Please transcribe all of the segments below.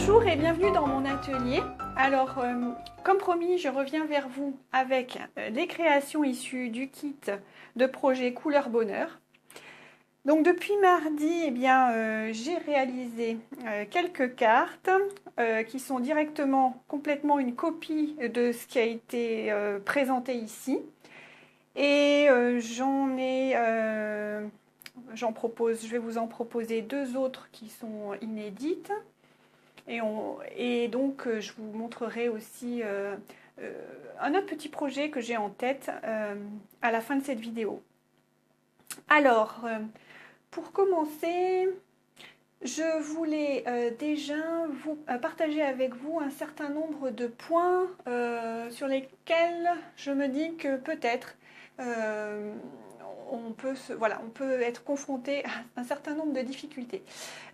Bonjour et bienvenue dans mon atelier. Alors, comme promis, je reviens vers vous avec les créations issues du kit de projet Couleur Bonheur. Donc depuis mardi, eh bien, j'ai réalisé quelques cartes qui sont complètement une copie de ce qui a été présenté ici. Et je vais vous en proposer deux autres qui sont inédites. Et donc, je vous montrerai aussi un autre petit projet que j'ai en tête à la fin de cette vidéo. Alors, pour commencer, je voulais déjà vous partager avec vous un certain nombre de points sur lesquels je me dis que peut-être on peut être confronté à un certain nombre de difficultés.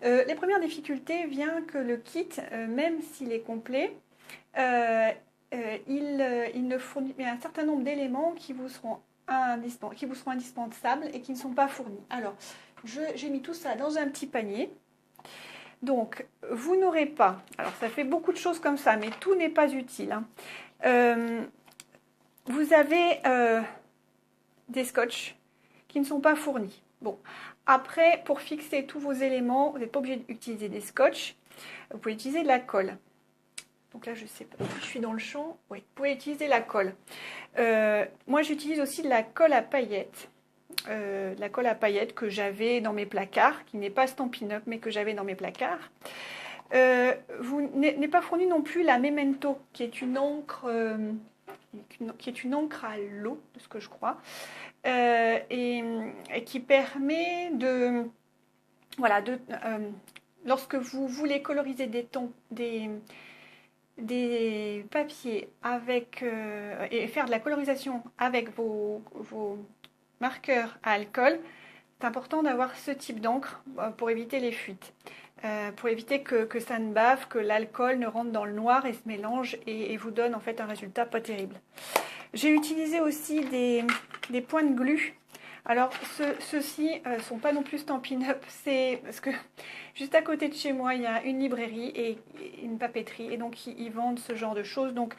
Les premières difficultés viennent que le kit, même s'il est complet, il ne fournit un certain nombre d'éléments qui vous seront indispensables et qui ne sont pas fournis. Alors, j'ai mis tout ça dans un petit panier. Donc, vous n'aurez pas, alors ça fait beaucoup de choses comme ça, mais tout n'est pas utile. Vous avez des scotch qui ne sont pas fournis. Bon, après, pour fixer tous vos éléments, vous n'êtes pas obligé d'utiliser des scotch. Vous pouvez utiliser de la colle. Donc là, je sais pas, je suis dans le champ. Oui, vous pouvez utiliser la colle. Moi, j'utilise aussi de la colle à paillettes. La colle à paillettes que j'avais dans mes placards, qui n'est pas Stampin' Up, mais que j'avais dans mes placards. N'est pas fournie non plus la Memento, qui est une encre à l'eau, de ce que je crois, et qui permet lorsque vous voulez coloriser des papiers et faire de la colorisation avec vos marqueurs à alcool, c'est important d'avoir ce type d'encre pour éviter les fuites, pour éviter que ça ne bave, que l'alcool ne rentre dans le noir et se mélange et vous donne en fait un résultat pas terrible. J'ai utilisé aussi des points de glu. Alors ceux-ci ne sont pas non plus Stampin' Up, c'est parce que juste à côté de chez moi il y a une librairie et une papeterie et donc ils vendent ce genre de choses. Donc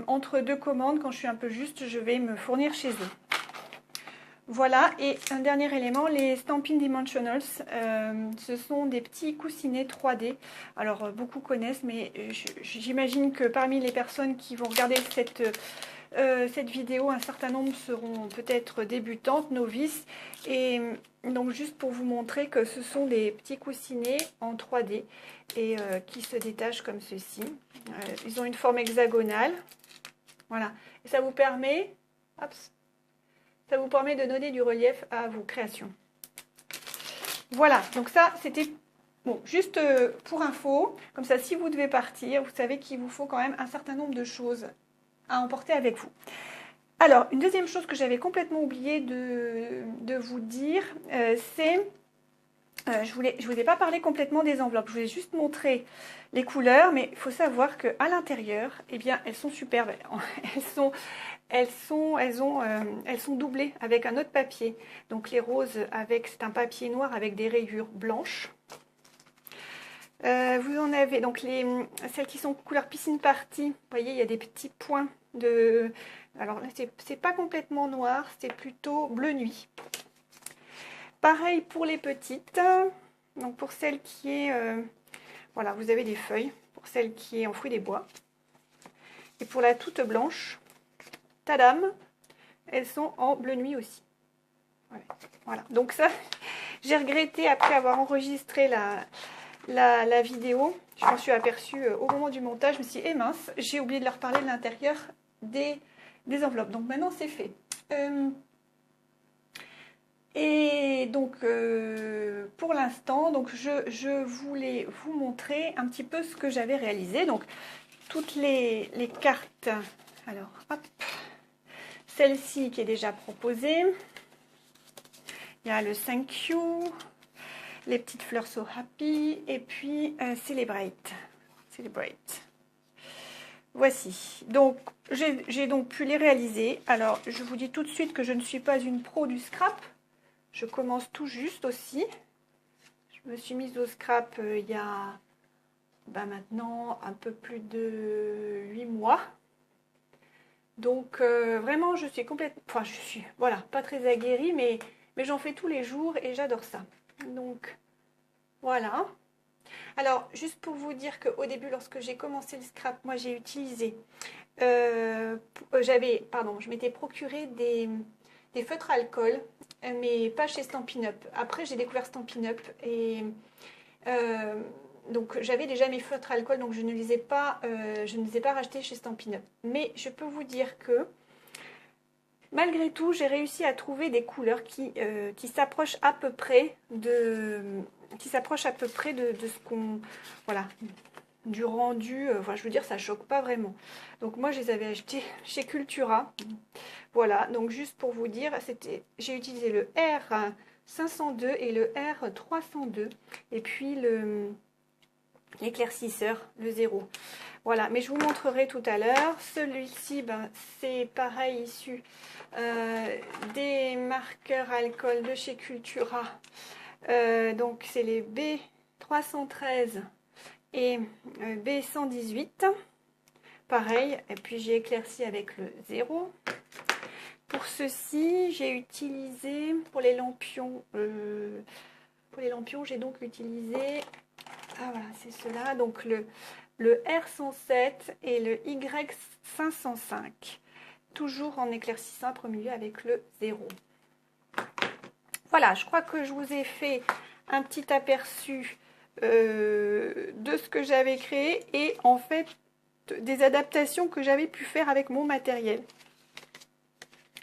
entre deux commandes, quand je suis un peu juste, je vais me fournir chez eux. Voilà, et un dernier élément, les Stampin' Dimensionals, ce sont des petits coussinets 3D. Alors, beaucoup connaissent, mais j'imagine que parmi les personnes qui vont regarder cette vidéo, un certain nombre seront peut-être débutantes, novices. Et donc, juste pour vous montrer que ce sont des petits coussinets en 3D et qui se détachent comme ceci. Ils ont une forme hexagonale. Voilà, et ça vous permet... Ça vous permet de donner du relief à vos créations. Voilà, donc ça, c'était juste pour info. Comme ça, si vous devez partir, vous savez qu'il vous faut quand même un certain nombre de choses à emporter avec vous. Alors, une deuxième chose que j'avais complètement oublié de vous dire, c'est... je vous ai pas parlé complètement des enveloppes. Je vous ai juste montré les couleurs, mais il faut savoir qu'à l'intérieur, eh bien, elles sont superbes. Elles sont doublées avec un autre papier. Donc les roses, c'est un papier noir avec des rayures blanches. Vous en avez donc celles qui sont couleur piscine party. Vous voyez, il y a des petits points de... Alors là, c'est pas complètement noir, c'est plutôt bleu nuit. Pareil pour les petites. Donc pour celle qui est... voilà, vous avez des feuilles. Pour celle qui est en fruits des bois. Et pour la toute blanche... Tadam, elles sont en bleu nuit aussi. Voilà. Donc ça, j'ai regretté après avoir enregistré la vidéo. Je m'en suis aperçue au moment du montage. Je me suis dit, mince, j'ai oublié de leur parler de l'intérieur des enveloppes. Donc maintenant, c'est fait. Et donc, pour l'instant, je voulais vous montrer un petit peu ce que j'avais réalisé. Donc, toutes les cartes. Alors, hop. Celle-ci qui est déjà proposée. Il y a le Thank You, les petites fleurs So Happy et puis Celebrate. Voici. Donc, j'ai donc pu les réaliser. Alors, je vous dis tout de suite que je ne suis pas une pro du scrap. Je commence tout juste aussi. Je me suis mise au scrap il y a maintenant un peu plus de 8 mois. Donc vraiment je suis complètement, enfin je suis, voilà, pas très aguerrie, mais j'en fais tous les jours et j'adore ça. Donc voilà. Alors juste pour vous dire qu'au début, lorsque j'ai commencé le scrap, moi j'ai utilisé, je m'étais procuré des feutres à alcool, mais pas chez Stampin' Up. Après j'ai découvert Stampin' Up et donc j'avais déjà mes feutres à alcool, donc je ne les ai pas rachetés chez Stampin' Up. Mais je peux vous dire que malgré tout, j'ai réussi à trouver des couleurs qui s'approchent à peu près de ce qu'on, voilà, du rendu. Enfin, je veux dire, ça choque pas vraiment. Donc moi, je les avais achetés chez Cultura. Voilà. Donc juste pour vous dire, j'ai utilisé le R502 et le R302, et puis l'éclaircisseur, le 0. Voilà, mais je vous montrerai tout à l'heure. Celui-ci, ben, c'est pareil, issu des marqueurs alcool de chez Cultura. Donc, c'est les B313 et B118. Pareil, et puis j'ai éclairci avec le 0. Pour ceci, j'ai utilisé, pour les lampions, j'ai donc utilisé, ah voilà, c'est cela, donc le R107 et le Y505, toujours en éclairci simple au milieu avec le 0. Voilà, je crois que je vous ai fait un petit aperçu de ce que j'avais créé et en fait des adaptations que j'avais pu faire avec mon matériel.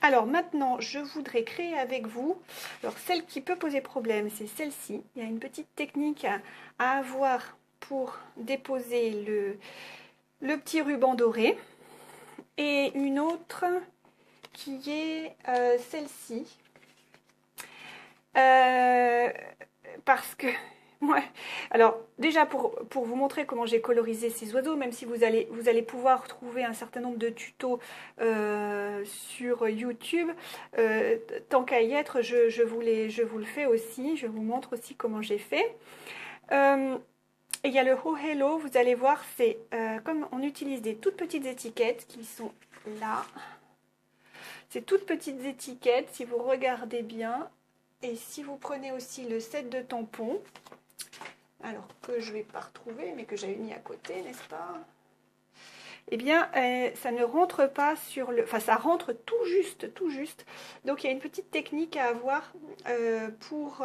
Alors maintenant, je voudrais créer avec vous, alors celle qui peut poser problème, c'est celle-ci. Il y a une petite technique à avoir pour déposer le petit ruban doré, et une autre qui est celle-ci, parce que ouais. Alors déjà pour vous montrer comment j'ai colorisé ces oiseaux, même si vous allez pouvoir trouver un certain nombre de tutos sur YouTube, tant qu'à y être, je vous le fais aussi, je vous montre aussi comment j'ai fait. Il y a le Oh Hello, vous allez voir, c'est comme on utilise des toutes petites étiquettes qui sont là. Ces toutes petites étiquettes, si vous regardez bien, et si vous prenez aussi le set de tampons, alors que je ne vais pas retrouver, mais que j'avais mis à côté, n'est-ce pas? Eh bien, ça ne rentre pas sur le... Enfin, ça rentre tout juste, tout juste. Donc, il y a une petite technique à avoir pour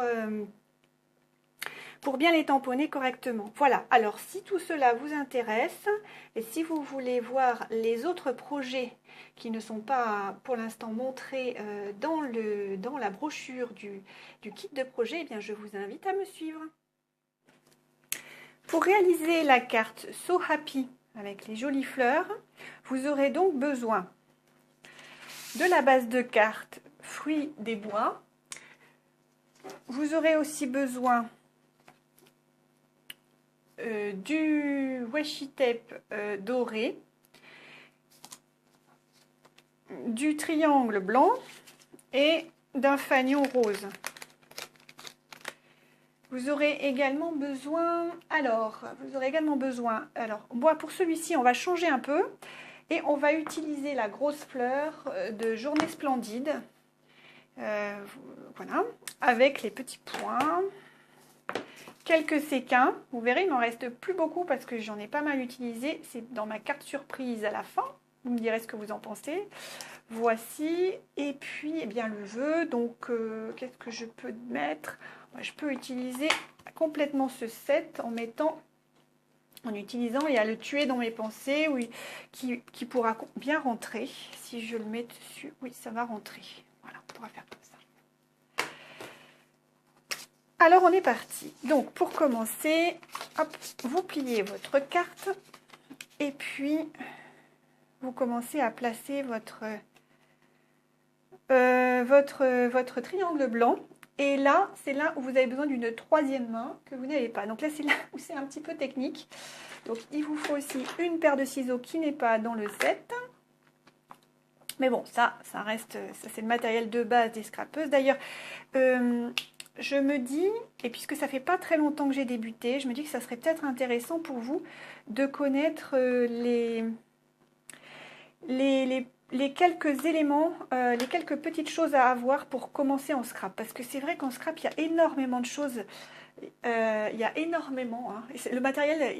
bien les tamponner correctement. Voilà, alors si tout cela vous intéresse, et si vous voulez voir les autres projets qui ne sont pas pour l'instant montrés dans la brochure du kit de projet, eh bien je vous invite à me suivre. Pour réaliser la carte So Happy avec les jolies fleurs, vous aurez donc besoin de la base de carte Fruits des bois. Vous aurez aussi besoin du washi tape doré, du triangle blanc et d'un fanion rose. Vous aurez également besoin, moi pour celui-ci on va changer un peu et on va utiliser la grosse fleur de Journée Splendide, voilà, avec les petits points. Quelques séquins, vous verrez il m'en reste plus beaucoup parce que j'en ai pas mal utilisé, c'est dans ma carte surprise à la fin, vous me direz ce que vous en pensez. Voici, et puis eh bien le vœu, donc qu'est-ce que je peux mettre? Je peux utiliser complètement ce set en utilisant et à le tuer dans mes pensées, oui, qui pourra bien rentrer. Si je le mets dessus, oui, ça va rentrer. Voilà, on pourra faire comme ça. Alors on est parti. Donc pour commencer, hop, vous pliez votre carte et puis vous commencez à placer votre triangle blanc. Et là, c'est là où vous avez besoin d'une troisième main que vous n'avez pas. Donc là, c'est là où c'est un petit peu technique. Donc il vous faut aussi une paire de ciseaux qui n'est pas dans le set. Mais bon, ça reste, ça c'est le matériel de base des scrapeuses. D'ailleurs, je me dis, et puisque ça fait pas très longtemps que j'ai débuté, je me dis que ça serait peut-être intéressant pour vous de connaître les quelques éléments, les quelques petites choses à avoir pour commencer en scrap. Parce que c'est vrai qu'en scrap, il y a énormément de choses. Il y a énormément. Hein. Le matériel,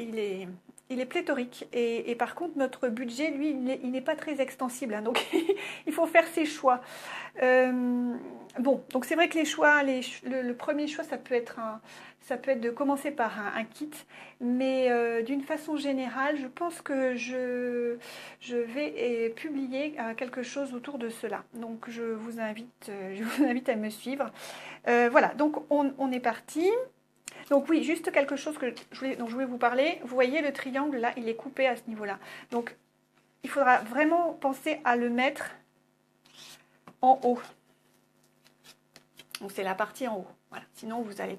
il est pléthorique. Et par contre, notre budget, lui, il n'est pas très extensible. Hein. Donc, il faut faire ses choix. Bon, donc c'est vrai que les choix, le premier choix, ça peut être de commencer par un kit, mais d'une façon générale, je pense que je vais publier quelque chose autour de cela. Donc je vous invite à me suivre. Voilà, donc on est parti. Donc oui, juste quelque chose dont je voulais vous parler. Vous voyez le triangle là, il est coupé à ce niveau-là. Donc il faudra vraiment penser à le mettre en haut. Donc c'est la partie en haut. Voilà. Sinon vous allez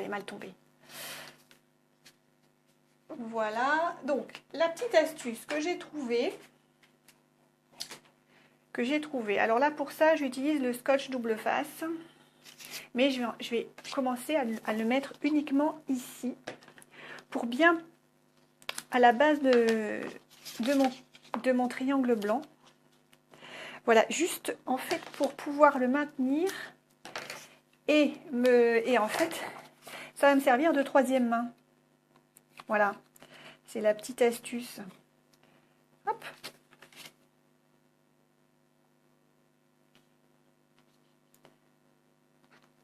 mal tomber. Voilà. Donc la petite astuce que j'ai trouvée. Alors là pour ça j'utilise le scotch double face. Mais je vais commencer à le mettre uniquement ici. Pour bien à la base de mon triangle blanc. Voilà, juste en fait pour pouvoir le maintenir. Et en fait, ça va me servir de troisième main. Voilà, c'est la petite astuce. Hop.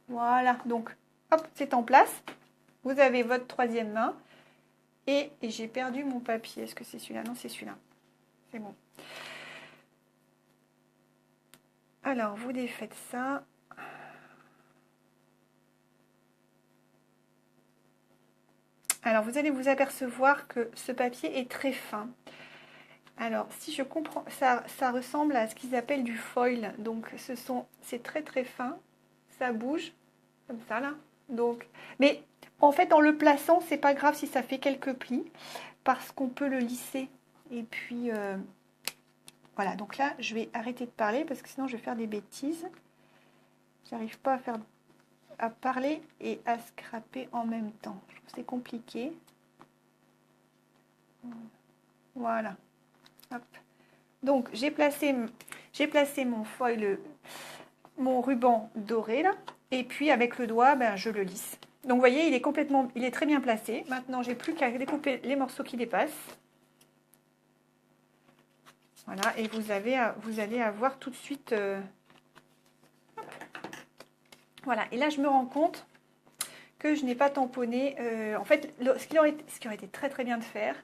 Voilà, donc, hop, c'est en place. Vous avez votre troisième main. Et j'ai perdu mon papier. Est-ce que c'est celui-là? Non, c'est celui-là. C'est bon. Alors, vous défaites ça. Alors, vous allez vous apercevoir que ce papier est très fin. Alors, si je comprends, ça ressemble à ce qu'ils appellent du foil. Donc, c'est très très fin. Ça bouge, comme ça là. Donc, mais en fait, en le plaçant, c'est pas grave si ça fait quelques plis, parce qu'on peut le lisser. Et puis, voilà. Donc là, je vais arrêter de parler, parce que sinon, je vais faire des bêtises. J'arrive pas à parler et à scraper en même temps. Je trouve que c'est compliqué. Voilà. Hop. Donc j'ai placé mon foil, mon ruban doré là, et puis avec le doigt, ben, je le lisse. Donc vous voyez, il est très bien placé. Maintenant, j'ai plus qu'à découper les morceaux qui dépassent. Voilà, et vous allez avoir tout de suite. Voilà, et là je me rends compte que je n'ai pas tamponné. En fait, ce qui aurait été très très bien de faire,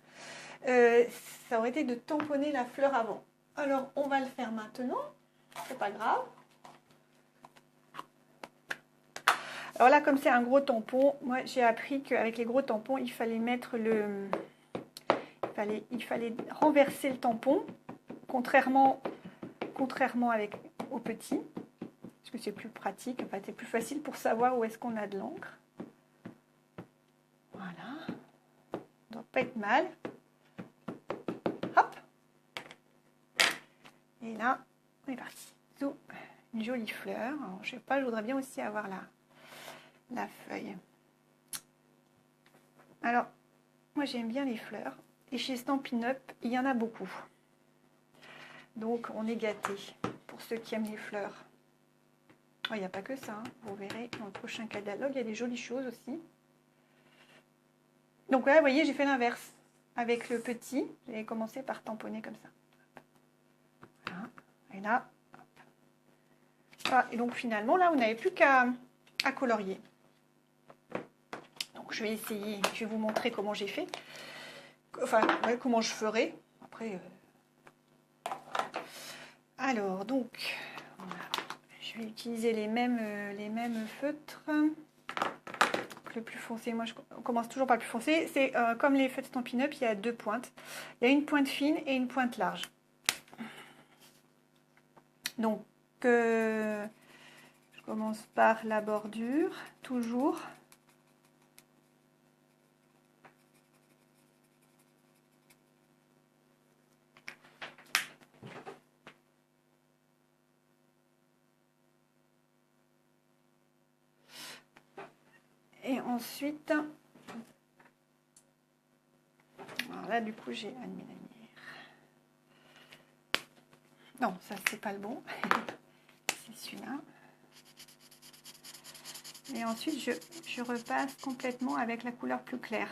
ça aurait été de tamponner la fleur avant. Alors, on va le faire maintenant. C'est pas grave. Alors là, comme c'est un gros tampon, moi j'ai appris qu'avec les gros tampons, il fallait mettre il fallait renverser le tampon, contrairement au petit, parce que c'est plus pratique, en fait, c'est plus facile pour savoir où est-ce qu'on a de l'encre. Voilà. Ça ne doit pas être mal. Hop. Et là, on est parti. Une jolie fleur. Alors, je sais pas, je voudrais bien aussi avoir la feuille. Alors, moi j'aime bien les fleurs. Et chez Stampin' Up, il y en a beaucoup. Donc, on est gâtés pour ceux qui aiment les fleurs. Oh, il n'y a pas que ça. Hein. Vous verrez dans le prochain catalogue, il y a des jolies choses aussi. Donc là, vous voyez, j'ai fait l'inverse. Avec le petit, j'ai commencé par tamponner comme ça. Voilà. Et là, voilà. Et donc finalement, là, vous n'avez plus qu'à colorier. Donc je vais essayer, je vais vous montrer comment j'ai fait. Enfin, ouais, comment je ferai. Après, alors, donc, voilà. Je vais utiliser les mêmes feutres. Le plus foncé, moi, on commence toujours par le plus foncé. C'est comme les feutres Stampin' Up, il y a deux pointes. Il y a une pointe fine et une pointe large. Donc, je commence par la bordure, toujours. ensuite, alors là du coup j'ai allumé la lumière. Non, ça c'est pas le bon. C'est celui-là. Et ensuite je repasse complètement avec la couleur plus claire.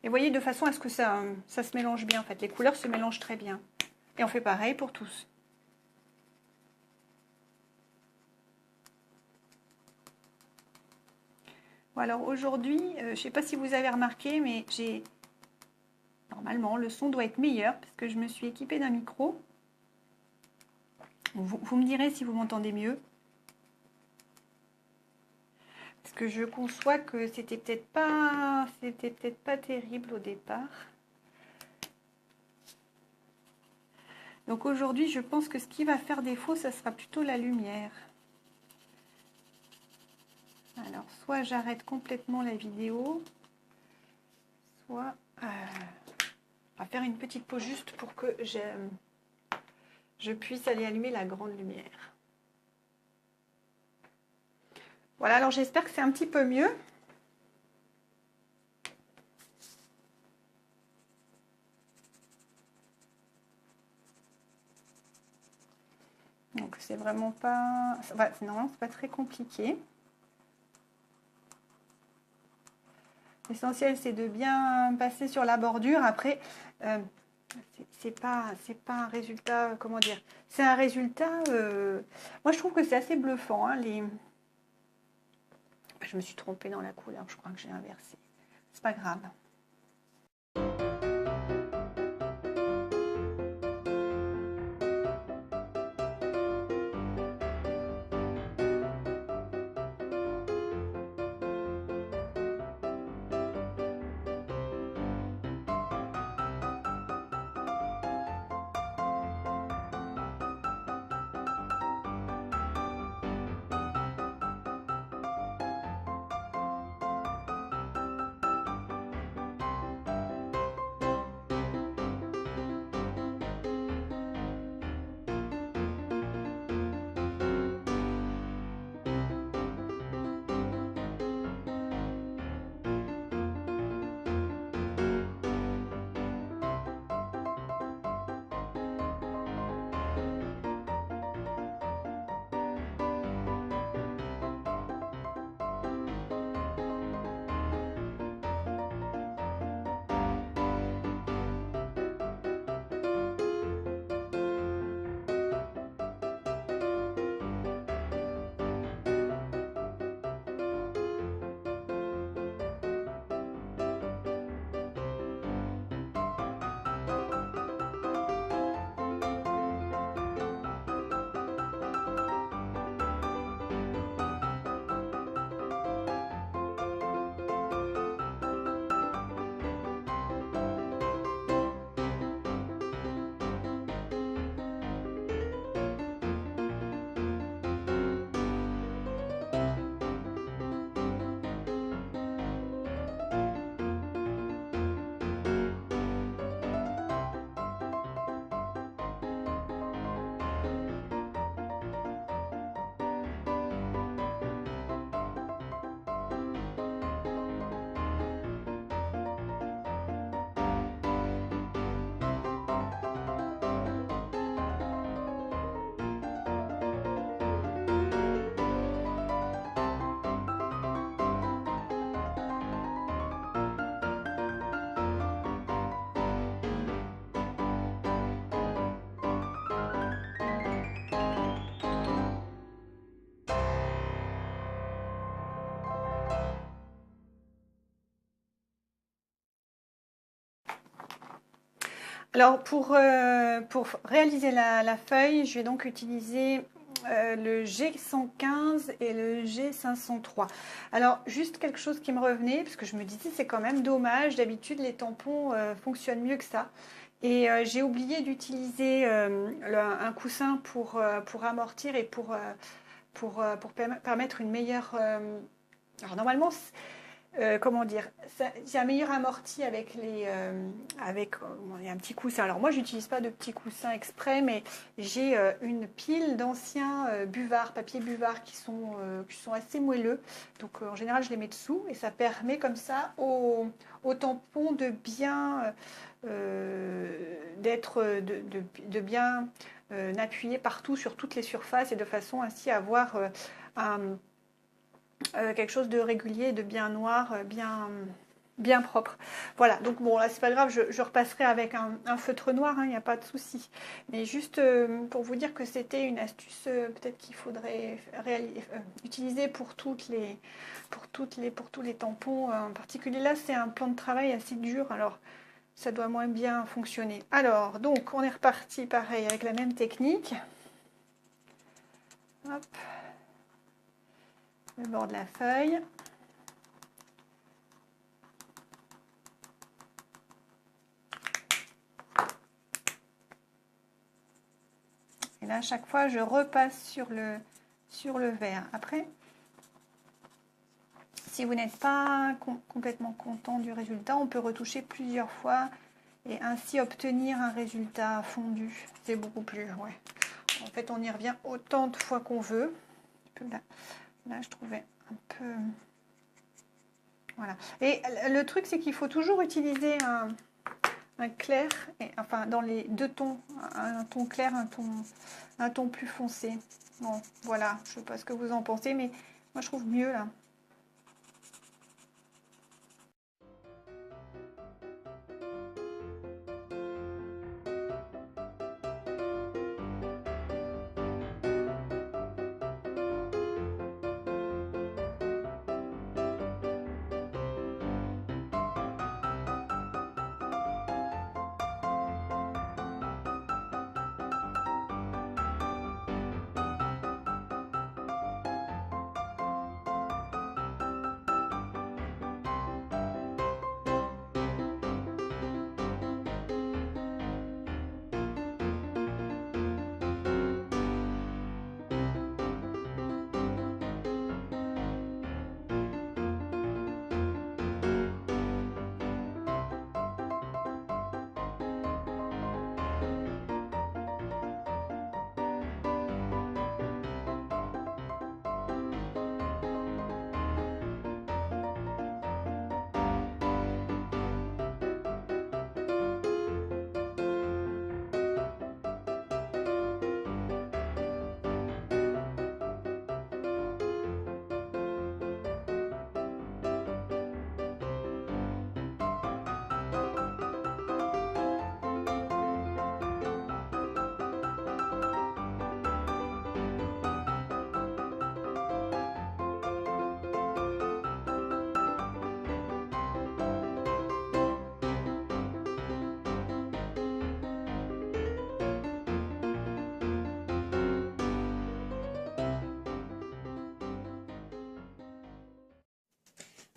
Et vous voyez, de façon à ce que ça se mélange bien en fait. Les couleurs se mélangent très bien. Et on fait pareil pour tous. Bon, alors aujourd'hui, je ne sais pas si vous avez remarqué, mais normalement le son doit être meilleur parce que je me suis équipée d'un micro. Vous me direz si vous m'entendez mieux. Parce que je conçois que c'était peut-être pas terrible au départ. Donc aujourd'hui, je pense que ce qui va faire défaut, ça sera plutôt la lumière. Alors, soit j'arrête complètement la vidéo, soit on va faire une petite pause juste pour que je puisse aller allumer la grande lumière. Voilà, alors j'espère que c'est un petit peu mieux. Donc c'est vraiment pas... non, c'est pas très compliqué. L'essentiel, c'est de bien passer sur la bordure. Après, c'est pas un résultat, comment dire, c'est un résultat, moi je trouve que c'est assez bluffant. Hein, je me suis trompée dans la couleur, je crois que j'ai inversé. C'est pas grave. Alors pour réaliser la feuille, je vais donc utiliser le G115 et le G503. Alors juste quelque chose qui me revenait, parce que je me disais c'est quand même dommage, d'habitude les tampons fonctionnent mieux que ça. Et j'ai oublié d'utiliser un coussin pour amortir et pour permettre une meilleure... alors normalement, comment dire, c'est un meilleur amorti avec les, il y a un petit coussin. Alors moi, j'utilise pas de petits coussins exprès, mais j'ai une pile d'anciens buvards, papier buvard qui sont assez moelleux. Donc en général, je les mets dessous et ça permet comme ça au tampon de bien de bien appuyer partout sur toutes les surfaces et de façon ainsi à avoir quelque chose de régulier, de bien noir, bien propre. Voilà, donc bon, là c'est pas grave, je repasserai avec un feutre noir, il n'y a pas de souci. Mais juste pour vous dire que c'était une astuce peut-être qu'il faudrait utiliser pour tous les tampons. En particulier là, c'est un plan de travail assez dur, alors ça doit moins bien fonctionner. Alors, donc on est reparti pareil avec la même technique. Hop. Le bord de la feuille. Et là, à chaque fois, je repasse sur le vert. Après, si vous n'êtes pas complètement content du résultat, on peut retoucher plusieurs fois et ainsi obtenir un résultat fondu. C'est beaucoup plus, ouais. En fait, on y revient autant de fois qu'on veut. Là, je trouvais un peu... Voilà. Et le truc, c'est qu'il faut toujours utiliser un clair, enfin dans les deux tons, un ton clair, un ton plus foncé. Bon, voilà, je ne sais pas ce que vous en pensez, mais moi je trouve mieux là.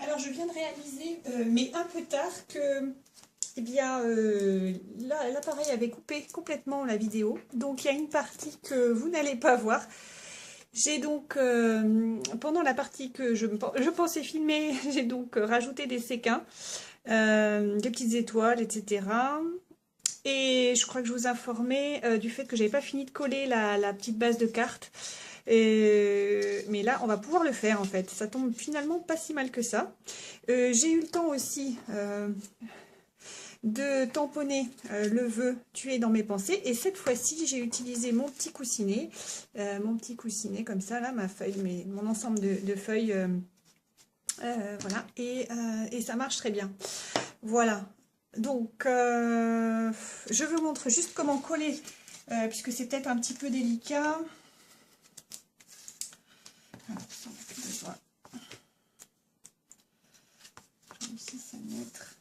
Alors je viens de réaliser, mais un peu tard, que eh bien, l'appareil avait coupé complètement la vidéo. Donc il y a une partie que vous n'allez pas voir. J'ai donc, pendant la partie que je pensais filmer, j'ai donc rajouté des séquins, des petites étoiles, etc. Et je crois que je vous informais du fait que j'avais pas fini de coller la petite base de cartes. Mais là, on va pouvoir le faire en fait. Ça tombe finalement pas si mal que ça. J'ai eu le temps aussi de tamponner le vœu tué dans mes pensées. Et cette fois-ci, j'ai utilisé mon petit coussinet. Comme ça, là, ma feuille, mon ensemble de feuilles. Voilà. Et ça marche très bien. Voilà. Donc, je vous montre juste comment coller, puisque c'est peut-être un petit peu délicat. Alors, ça, on n'a plus besoin. J'ai réussi à mettre.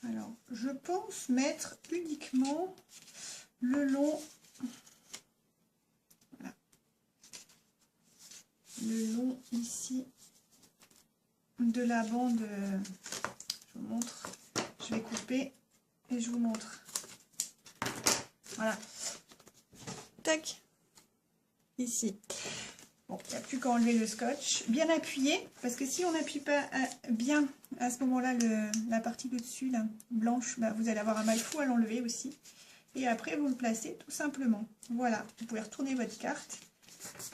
Alors, je pense mettre uniquement le long. Voilà. Le long ici de la bande. Je vous montre. Je vais couper et je vous montre. Voilà. Tac. Ici. Bon, il n'y a plus qu'à enlever le scotch. Bien appuyé, parce que si on n'appuie pas bien à ce moment-là la partie de dessus, là, blanche, bah, vous allez avoir un mal fou à l'enlever aussi. Et après, vous le placez tout simplement. Voilà, vous pouvez retourner votre carte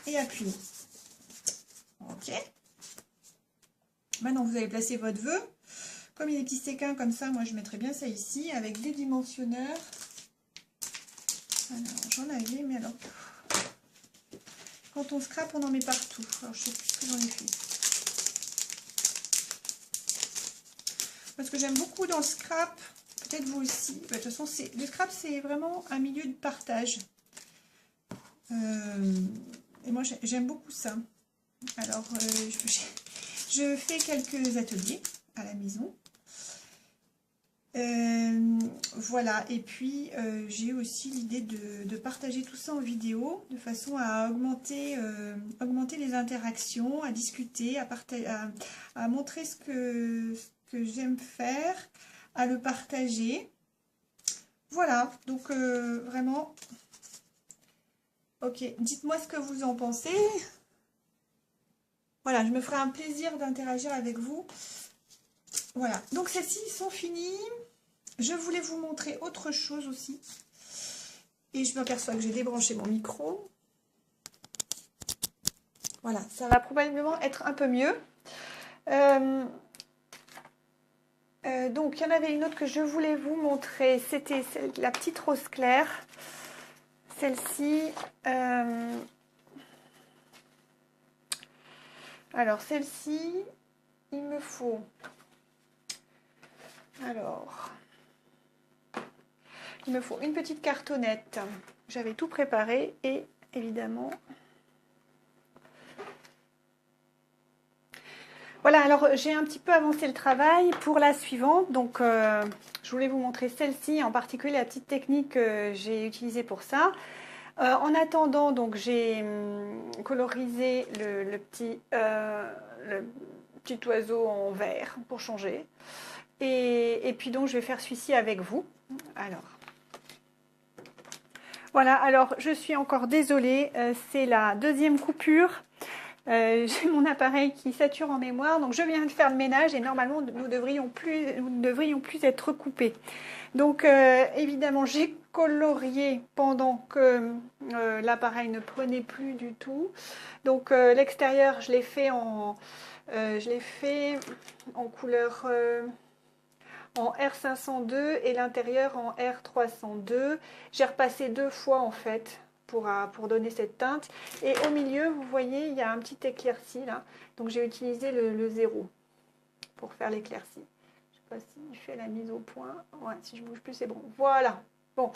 et appuyer. Ok. Maintenant, vous allez placer votre vœu. Comme il y a des petits séquins comme ça, moi je mettrais bien ça ici avec des dimensionneurs. Alors, j'en avais, mais alors, quand on scrape, on en met partout. Alors, je sais plus ce que j'en ai fait. Parce que j'aime beaucoup dans le scrap, peut-être vous aussi. Bah, de toute façon, le scrap, c'est vraiment un milieu de partage. Et moi, j'aime beaucoup ça. Alors, je fais quelques ateliers à la maison. Voilà, et puis j'ai aussi l'idée de partager tout ça en vidéo de façon à augmenter les interactions, à discuter, à montrer ce que j'aime faire, à le partager. Voilà, donc vraiment, ok, dites-moi ce que vous en pensez. Voilà, je me ferai un plaisir d'interagir avec vous. Voilà, donc celles-ci sont finies. Je voulais vous montrer autre chose aussi. Et je m'aperçois que j'ai débranché mon micro. Voilà, ça va probablement être un peu mieux. Donc, il y en avait une autre que je voulais vous montrer. C'était la petite rose claire. Celle-ci. Alors, celle-ci, il me faut... Alors... Il me faut une petite cartonnette. J'avais tout préparé et évidemment... Voilà, alors j'ai un petit peu avancé le travail pour la suivante. Donc, je voulais vous montrer celle-ci, en particulier la petite technique que j'ai utilisée pour ça. En attendant, donc j'ai colorisé le petit oiseau en vert pour changer. Et puis donc, je vais faire celui-ci avec vous. Alors... Voilà, alors je suis encore désolée, c'est la deuxième coupure. J'ai mon appareil qui sature en mémoire, donc je viens de faire le ménage et normalement nous ne devrions plus être coupés. Donc évidemment j'ai colorié pendant que l'appareil ne prenait plus du tout. Donc l'extérieur je l'ai fait en couleur... en R502 et l'intérieur en R302. J'ai repassé 2 fois en fait pour donner cette teinte. Et au milieu, vous voyez, il y a un petit éclairci là. Donc j'ai utilisé le 0 pour faire l'éclairci. Je sais pas s'il fait la mise au point. Ouais, si je bouge plus, c'est bon. Voilà. Bon.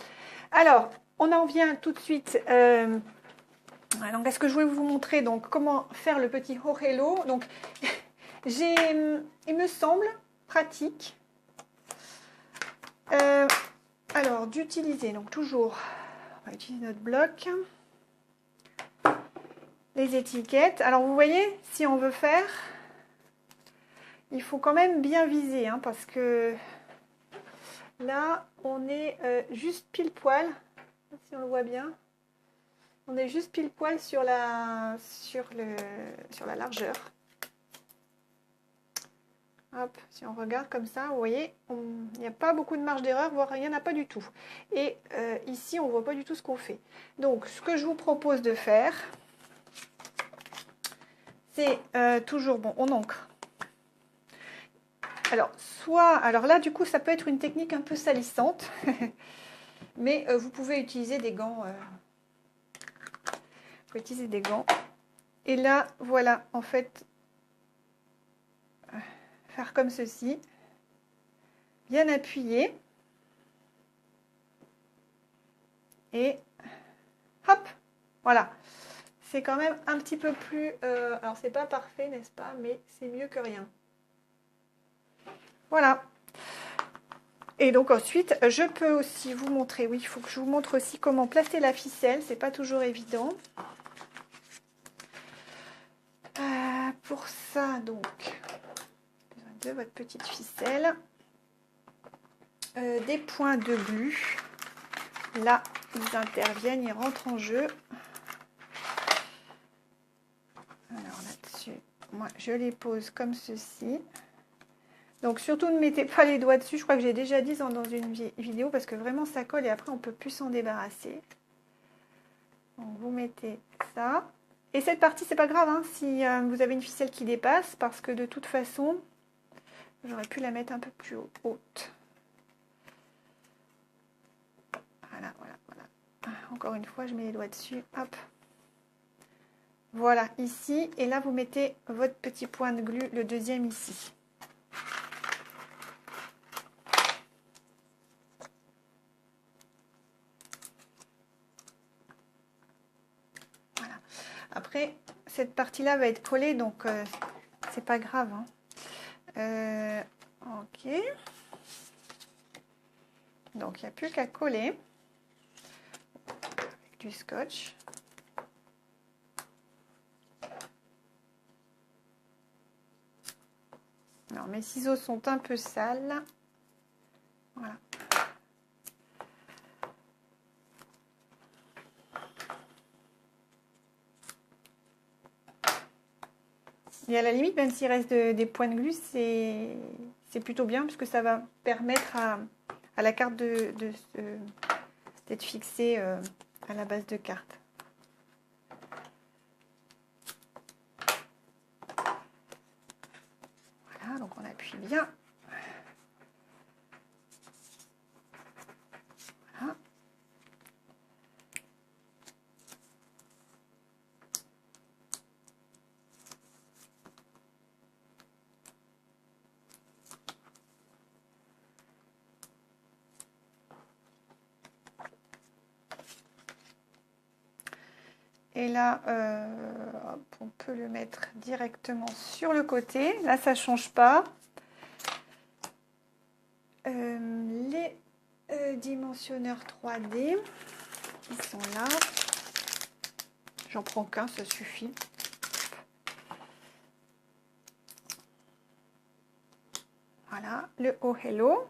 Alors, on en vient tout de suite. Donc, est-ce que je voulais vous montrer donc comment faire le petit orello. Donc, il me semble pratique. Alors, d'utiliser, donc toujours, on va utiliser notre bloc, les étiquettes. Alors, vous voyez, si on veut faire, il faut quand même bien viser, hein, parce que là, on est juste pile poil, si on le voit bien, on est juste pile poil sur la largeur. Hop, si on regarde comme ça, vous voyez, il n'y a pas beaucoup de marge d'erreur, voire il n'y en a pas du tout. Et ici, on ne voit pas du tout ce qu'on fait. Donc, ce que je vous propose de faire, c'est toujours, bon, on encre. Alors là, du coup, ça peut être une technique un peu salissante, mais vous pouvez utiliser des gants. Vous pouvez utiliser des gants. Et là, voilà, en fait... faire comme ceci, bien appuyé, et hop, voilà, c'est quand même un petit peu plus, alors c'est pas parfait, n'est-ce pas, mais c'est mieux que rien. Voilà. Et donc ensuite, je peux aussi vous montrer, oui, il faut que je vous montre aussi comment placer la ficelle, c'est pas toujours évident. Pour ça, donc, de votre petite ficelle, des points de glu, là ils interviennent, ils rentrent en jeu. moi je les pose comme ceci. Donc surtout ne mettez pas les doigts dessus, je crois que j'ai déjà dit dans une vidéo, parce que vraiment ça colle et après on ne peut plus s'en débarrasser. Donc vous mettez ça. Et cette partie, c'est pas grave hein, si vous avez une ficelle qui dépasse, parce que de toute façon, j'aurais pu la mettre un peu plus haute. Voilà, voilà, voilà. Encore une fois, je mets les doigts dessus. Hop. Voilà, ici. Et là, vous mettez votre petit point de glu, le deuxième ici. Voilà. Après, cette partie-là va être collée, donc c'est pas grave. Hein. Ok. Donc, il n'y a plus qu'à coller avec du scotch. Alors, mes ciseaux sont un peu sales. Voilà. Et à la limite, même s'il reste des points de glu, c'est plutôt bien, puisque ça va permettre à la carte d'être fixée à la base de carte. Voilà, donc on appuie bien. Voilà. Et là, on peut le mettre directement sur le côté. Là, ça ne change pas. Les dimensionneurs 3D, ils sont là. J'en prends qu'un, ça suffit. Voilà, le Oh Hello.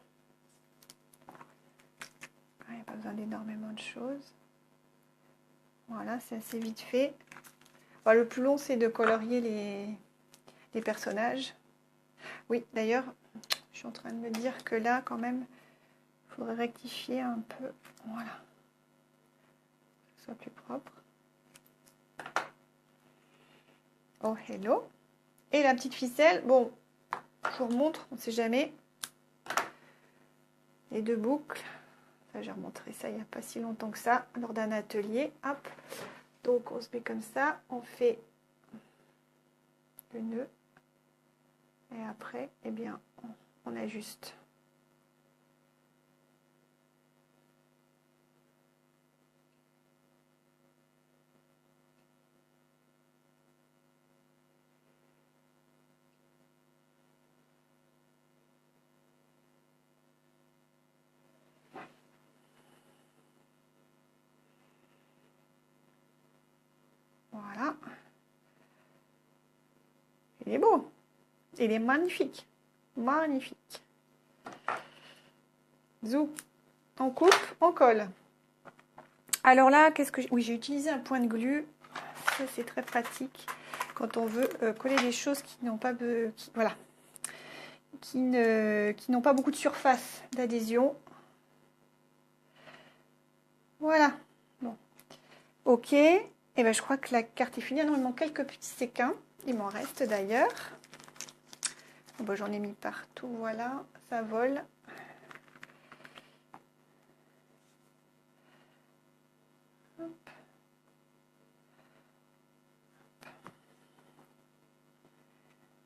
Il n'y a pas besoin d'énormément de choses. Voilà, c'est assez vite fait. Bon, le plus long, c'est de colorier les personnages. Oui, d'ailleurs, je suis en train de me dire que là, quand même, il faudrait rectifier un peu. Voilà. Que ce soit plus propre. Oh, hello. Et la petite ficelle, bon, je vous remontre, on ne sait jamais. Les deux boucles. Ça, j'ai remontré ça il n'y a pas si longtemps que ça, lors d'un atelier. Hop. Donc, on se met comme ça, on fait le nœud. Et après, eh bien, on ajuste. Voilà. Il est beau. Il est magnifique. Magnifique. Zou. On coupe, on colle. Alors là, qu'est-ce que oui, j'ai utilisé un point de glu. Ça, c'est très pratique quand on veut coller des choses qui n'ont pas voilà, qui n'ont pas beaucoup de surface d'adhésion. Voilà. Bon. Ok. Et ben, je crois que la carte est finie. Ah non, il manque quelques petits séquins. Il m'en reste d'ailleurs. Bon, j'en ai mis partout. Voilà, ça vole. Hop.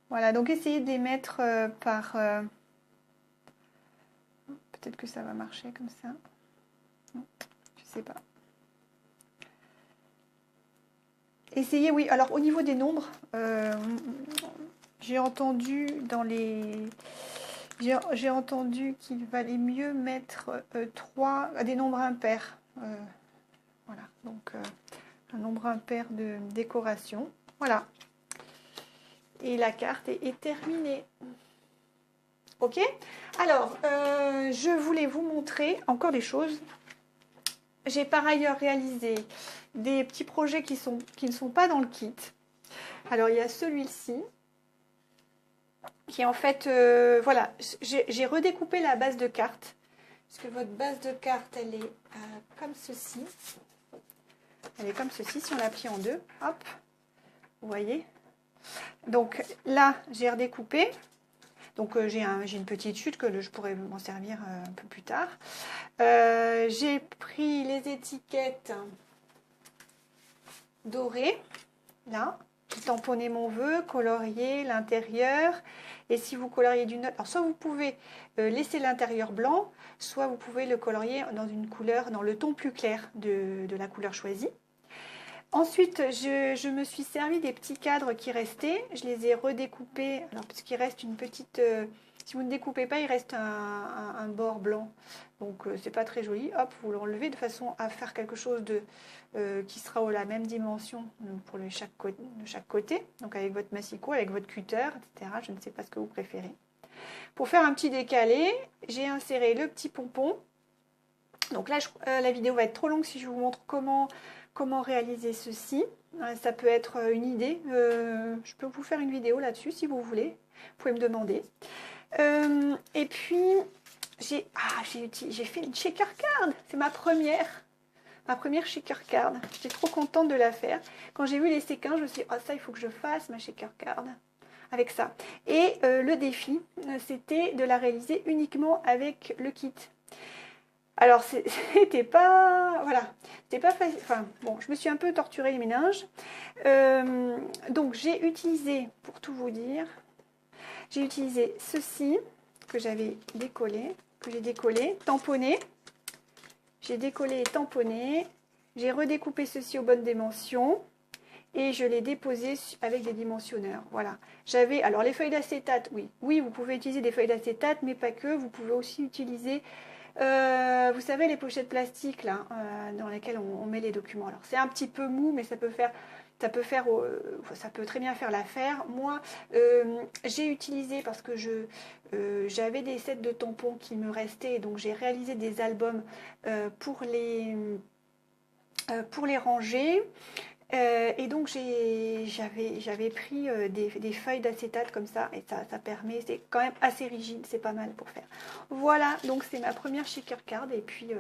Voilà, donc essayez de les mettre par... Peut-être que ça va marcher comme ça. Non, je sais pas. Essayez, oui. Alors, au niveau des nombres, j'ai entendu dans les... J'ai entendu qu'il valait mieux mettre 3 des nombres impairs. Voilà, donc un nombre impair de décoration. Voilà. Et la carte est terminée. Ok. Alors, je voulais vous montrer encore des choses. J'ai par ailleurs réalisé des petits projets qui ne sont pas dans le kit. Alors, il y a celui-ci. qui est en fait, voilà, j'ai redécoupé la base de carte. Parce que votre base de carte, elle est comme ceci. Elle est comme ceci, si on la plie en deux. Hop, vous voyez. Donc là, j'ai redécoupé. Donc j'ai une petite chute que je pourrais m'en servir un peu plus tard. J'ai pris les étiquettes dorées, là. J'ai tamponné mon vœu, colorié l'intérieur. Et si vous coloriez d'une autre... Alors soit vous pouvez laisser l'intérieur blanc, soit vous pouvez le colorier dans une couleur, dans le ton plus clair de la couleur choisie. Ensuite, je me suis servi des petits cadres qui restaient. Je les ai redécoupés. Alors, parce qu'il reste une petite... si vous ne découpez pas, il reste un bord blanc. Donc, c'est pas très joli. Hop, vous l'enlevez de façon à faire quelque chose qui sera à la même dimension pour chaque côté. Donc, avec votre massicot, avec votre cutter, etc. Je ne sais pas ce que vous préférez. Pour faire un petit décalé, j'ai inséré le petit pompon. Donc là, la vidéo va être trop longue si je vous montre comment réaliser ceci. Ça peut être une idée. Je peux vous faire une vidéo là-dessus si vous voulez. Vous pouvez me demander. Et puis, j'ai fait une shaker card. C'est ma première shaker card. J'étais trop contente de la faire. Quand j'ai vu les séquences, je me suis dit, oh, ça, il faut que je fasse ma shaker card avec ça. Et le défi, c'était de la réaliser uniquement avec le kit. Alors, c'était pas... Voilà, c'était pas facile. Enfin, bon, je me suis un peu torturé les méninges. Donc, j'ai utilisé, pour tout vous dire, j'ai utilisé ceci, que j'avais décollé, que j'ai décollé, tamponné. J'ai décollé et tamponné. J'ai redécoupé ceci aux bonnes dimensions. Et je l'ai déposé avec des dimensionneurs. Voilà. J'avais... Alors, les feuilles d'acétate, oui. Oui, vous pouvez utiliser des feuilles d'acétate, mais pas que. Vous pouvez aussi utiliser... vous savez les pochettes plastiques là, dans lesquelles on met les documents. Alors c'est un petit peu mou, mais ça peut très bien faire l'affaire. Moi, j'ai utilisé parce que j'avais des sets de tampons qui me restaient, donc j'ai réalisé des albums pour les ranger. Et donc j'avais pris des feuilles d'acétate comme ça et ça permet, c'est quand même assez rigide, c'est pas mal pour faire. Voilà, donc c'est ma première shaker card et puis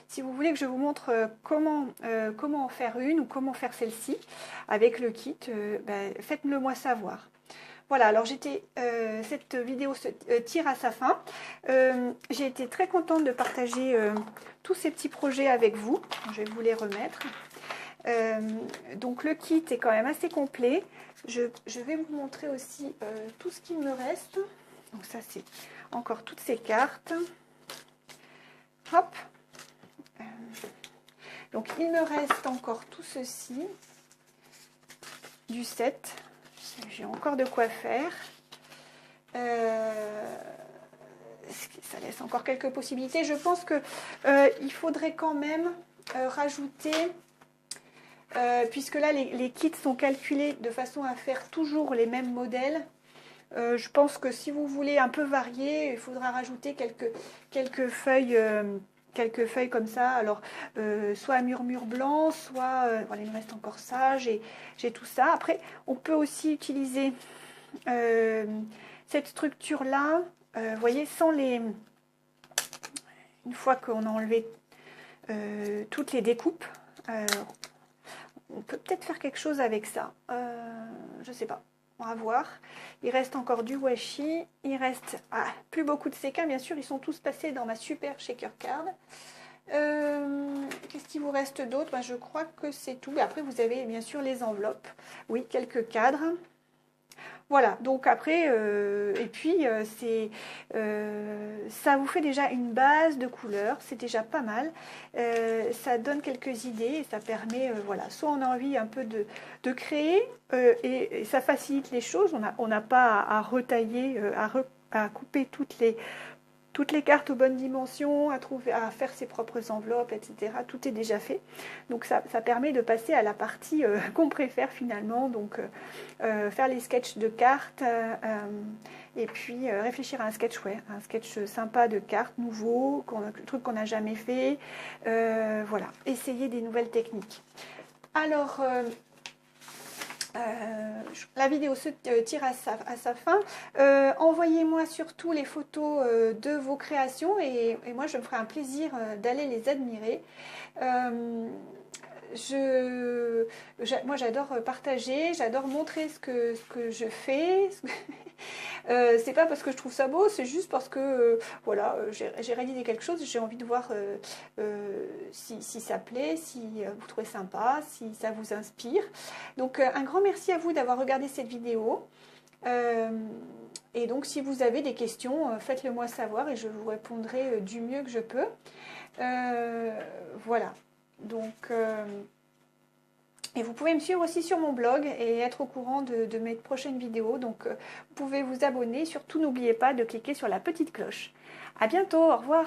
si vous voulez que je vous montre comment en faire une ou comment faire celle-ci avec le kit, faites-le moi savoir. Voilà, alors cette vidéo se tire à sa fin. J'ai été très contente de partager tous ces petits projets avec vous. Je vais vous les remettre. Donc le kit est quand même assez complet. Je vais vous montrer aussi tout ce qu'il me reste. Donc ça c'est encore toutes ces cartes. Hop. Donc il me reste encore tout ceci du set. J'ai encore de quoi faire. Ça laisse encore quelques possibilités. Je pense que il faudrait quand même rajouter... puisque là les kits sont calculés de façon à faire toujours les mêmes modèles, je pense que si vous voulez un peu varier, il faudra rajouter quelques feuilles comme ça. Alors soit à murmure blanc, soit voilà, il me reste encore ça, j'ai tout ça. Après on peut aussi utiliser cette structure là, vous voyez, sans les... Une fois qu'on a enlevé toutes les découpes, on peut peut-être faire quelque chose avec ça. Je sais pas. On va voir. Il reste encore du washi. Il reste plus beaucoup de séquins. Bien sûr, ils sont tous passés dans ma super shaker card. Qu'est-ce qu'il vous reste d'autre? Je crois que c'est tout. Après, vous avez bien sûr les enveloppes. Oui, quelques cadres. Voilà, donc après, et puis ça vous fait déjà une base de couleurs, c'est déjà pas mal. Ça donne quelques idées et ça permet, voilà, soit on a envie un peu de créer et ça facilite les choses, on n'a pas à retailler, à couper toutes les cartes aux bonnes dimensions, à faire ses propres enveloppes, etc. Tout est déjà fait. Donc ça permet de passer à la partie qu'on préfère finalement. Donc faire les sketchs de cartes et puis réfléchir à un sketch sympa de cartes nouveau, truc qu'on n'a jamais fait. Voilà, essayer des nouvelles techniques. Alors, La vidéo se tire à sa fin. Envoyez-moi surtout les photos de vos créations et moi je me ferai un plaisir d'aller les admirer. Moi j'adore partager, j'adore montrer ce que je fais. C'est pas parce que je trouve ça beau, c'est juste parce que voilà, j'ai réalisé quelque chose, j'ai envie de voir si ça plaît, si vous trouvez sympa, si ça vous inspire. Donc un grand merci à vous d'avoir regardé cette vidéo. Et donc si vous avez des questions, faites-le moi savoir et je vous répondrai du mieux que je peux. Voilà. Donc, et vous pouvez me suivre aussi sur mon blog et être au courant de mes prochaines vidéos. Donc, vous pouvez vous abonner. Surtout, n'oubliez pas de cliquer sur la petite cloche. À bientôt, au revoir.